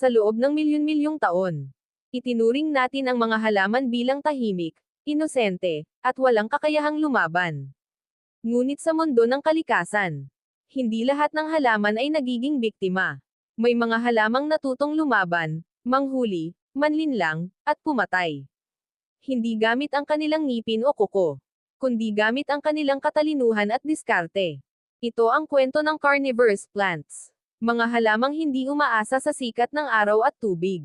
Sa loob ng milyon-milyong taon, itinuring natin ang mga halaman bilang tahimik, inosente, at walang kakayahang lumaban. Ngunit sa mundo ng kalikasan, hindi lahat ng halaman ay nagiging biktima. May mga halamang natutong lumaban, manghuli, manlinlang, at pumatay. Hindi gamit ang kanilang ngipin o kuko, kundi gamit ang kanilang katalinuhan at diskarte. Ito ang kwento ng carnivorous plants. Mga halamang hindi umaasa sa sikat ng araw at tubig,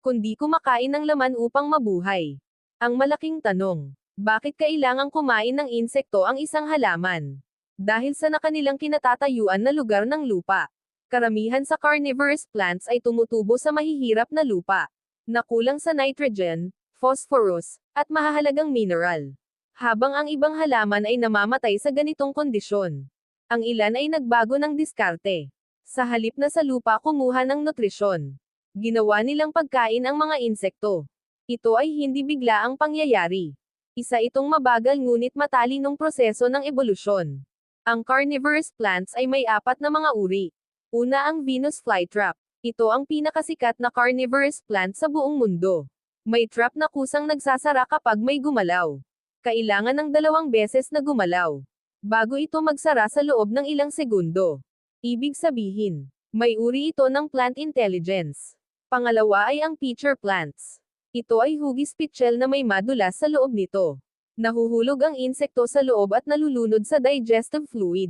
kundi kumakain ng laman upang mabuhay. Ang malaking tanong, bakit kailangang kumain ng insekto ang isang halaman? Dahil sa kanilang kinatatayuan na lugar ng lupa. Karamihan sa carnivorous plants ay tumutubo sa mahihirap na lupa, na kulang sa nitrogen, phosphorus, at mahahalagang mineral. Habang ang ibang halaman ay namamatay sa ganitong kondisyon. Ang ilan ay nagbago ng diskarte. Sa halip na sa lupa kumuha ng nutrisyon, ginawa nilang pagkain ang mga insekto. Ito ay hindi bigla ang pangyayari. Isa itong mabagal ngunit matalinong proseso ng ebolusyon. Ang carnivorous plants ay may 4 na mga uri. Una ang Venus flytrap. Ito ang pinakasikat na carnivorous plant sa buong mundo. May trap na kusang nagsasara kapag may gumalaw. Kailangan ng 2 beses na gumalaw bago ito magsara sa loob ng ilang segundo. Ibig sabihin, may uri ito ng plant intelligence. Pangalawa ay ang pitcher plants. Ito ay hugis pitchel na may madulas sa loob nito. Nahuhulog ang insekto sa loob at nalulunod sa digestive fluid.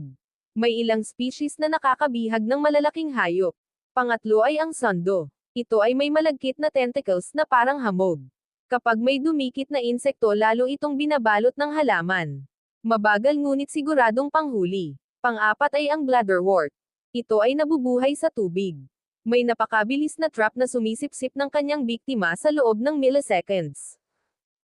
May ilang species na nakakabihag ng malalaking hayop. Pangatlo ay ang sondo. Ito ay may malagkit na tentacles na parang hamog. Kapag may dumikit na insekto lalo itong binabalot ng halaman. Mabagal ngunit siguradong panghuli. Pang-4 ay ang bladderwort. Ito ay nabubuhay sa tubig. May napakabilis na trap na sumisipsip ng kanyang biktima sa loob ng milliseconds.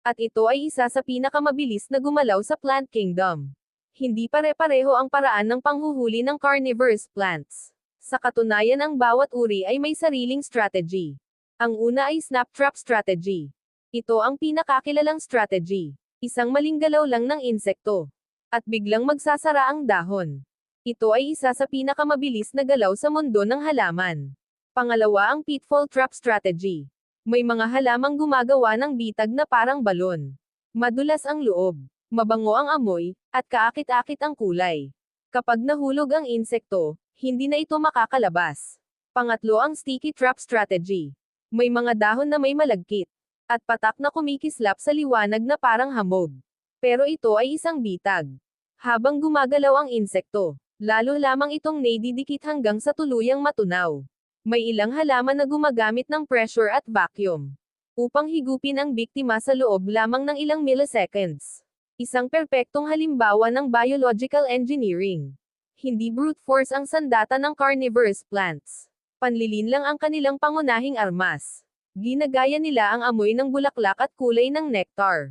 At ito ay isa sa pinakamabilis na gumalaw sa plant kingdom. Hindi pare-pareho ang paraan ng panghuhuli ng carnivorous plants. Sa katunayan ang bawat uri ay may sariling strategy. Ang una ay snap trap strategy. Ito ang pinakakilalang strategy. Isang maling galaw lang ng insekto. At biglang magsasara ang dahon. Ito ay isa sa pinakamabilis na galaw sa mundo ng halaman. Pangalawa ang pitfall trap strategy. May mga halamang gumagawa ng bitag na parang balon. Madulas ang loob, mabango ang amoy, at kaakit-akit ang kulay. Kapag nahulog ang insekto, hindi na ito makakalabas. Pangatlo ang sticky trap strategy. May mga dahon na may malagkit, at patak na kumikislap sa liwanag na parang hamog. Pero ito ay isang bitag. Habang gumagalaw ang insekto, lalo lamang itong naididikit hanggang sa tuluyang matunaw. May ilang halaman na gumagamit ng pressure at vacuum upang higupin ang biktima sa loob lamang ng ilang milliseconds. Isang perpektong halimbawa ng biological engineering. Hindi brute force ang sandata ng carnivorous plants. Panlilin lang ang kanilang pangunahing armas. Ginagaya nila ang amoy ng bulaklak at kulay ng nectar.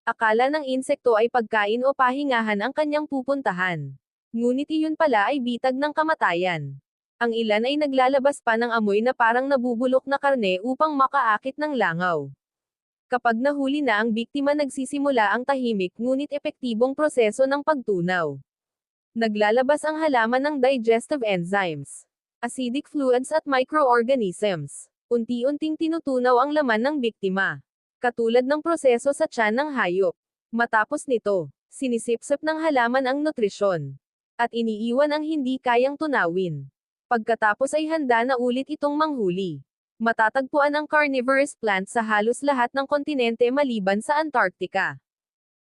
Akala ng insekto ay pagkain o pahingahan ang kanyang pupuntahan. Ngunit iyon pala ay bitag ng kamatayan. Ang ilan ay naglalabas pa ng amoy na parang nabubulok na karne upang makaakit ng langaw. Kapag nahuli na ang biktima nagsisimula ang tahimik ngunit epektibong proseso ng pagtunaw. Naglalabas ang halaman ng digestive enzymes, acidic fluids at microorganisms. Unti-unting tinutunaw ang laman ng biktima. Katulad ng proseso sa tiyan ng hayop. Matapos nito, sinisipsip ng halaman ang nutrisyon. At iniiwan ang hindi kayang tunawin. Pagkatapos ay handa na ulit itong manghuli. Matatagpuan ang carnivorous plants sa halos lahat ng kontinente maliban sa Antarctica.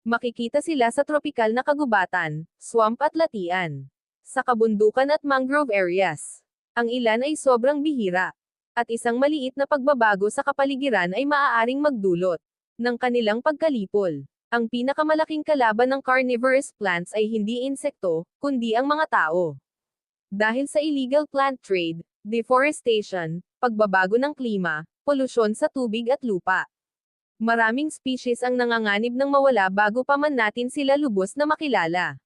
Makikita sila sa tropikal na kagubatan, swamp at latian. Sa kabundukan at mangrove areas. Ang ilan ay sobrang bihira. At isang maliit na pagbabago sa kapaligiran ay maaaring magdulot ng kanilang pagkalipol. Ang pinakamalaking kalaban ng carnivorous plants ay hindi insekto, kundi ang mga tao. Dahil sa illegal plant trade, deforestation, pagbabago ng klima, polusyon sa tubig at lupa. Maraming species ang nanganganib ng mawala bago pa man natin sila lubos na makilala.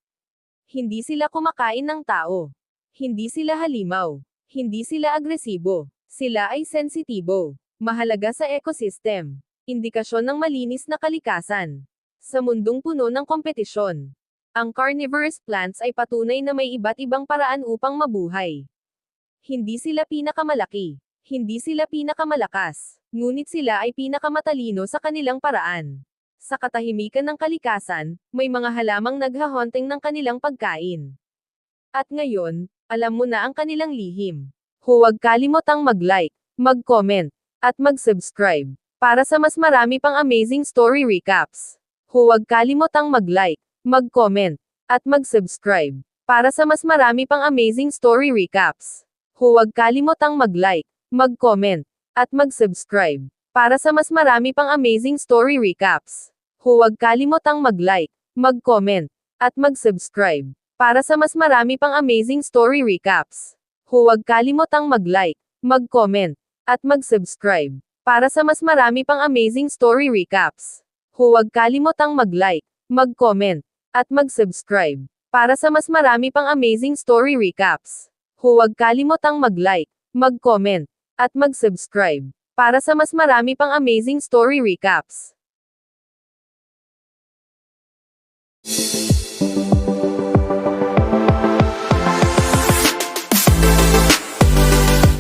Hindi sila kumakain ng tao. Hindi sila halimaw. Hindi sila agresibo. Sila ay sensitibo. Mahalaga sa ecosystem. Indikasyon ng malinis na kalikasan. Sa mundong puno ng kompetisyon, ang carnivorous plants ay patunay na may iba't ibang paraan upang mabuhay. Hindi sila pinakamalaki. Hindi sila pinakamalakas, ngunit sila ay pinakamatalino sa kanilang paraan. Sa katahimikan ng kalikasan, may mga halamang naghahunting ng kanilang pagkain. At ngayon, alam mo na ang kanilang lihim. Huwag kalimutang mag-like, mag-comment, at mag-subscribe para sa mas marami pang amazing story recaps. Huwag kalimutang mag-like, mag-comment, at mag-subscribe para sa mas marami pang amazing story recaps. Huwag kalimutang mag-like, mag-comment, at mag-subscribe para sa mas marami pang amazing story recaps. Huwag kalimutang mag-like, mag-comment, at mag-subscribe para sa mas marami pang amazing story recaps. Huwag kalimutang mag-like, mag-comment, at mag-subscribe para sa mas marami pang amazing story recaps. Huwag kalimutang mag-like, mag-comment, at mag-subscribe para sa mas marami pang amazing story recaps. Huwag kalimutang mag-like, mag-comment, at mag-subscribe para sa mas marami pang amazing story recaps.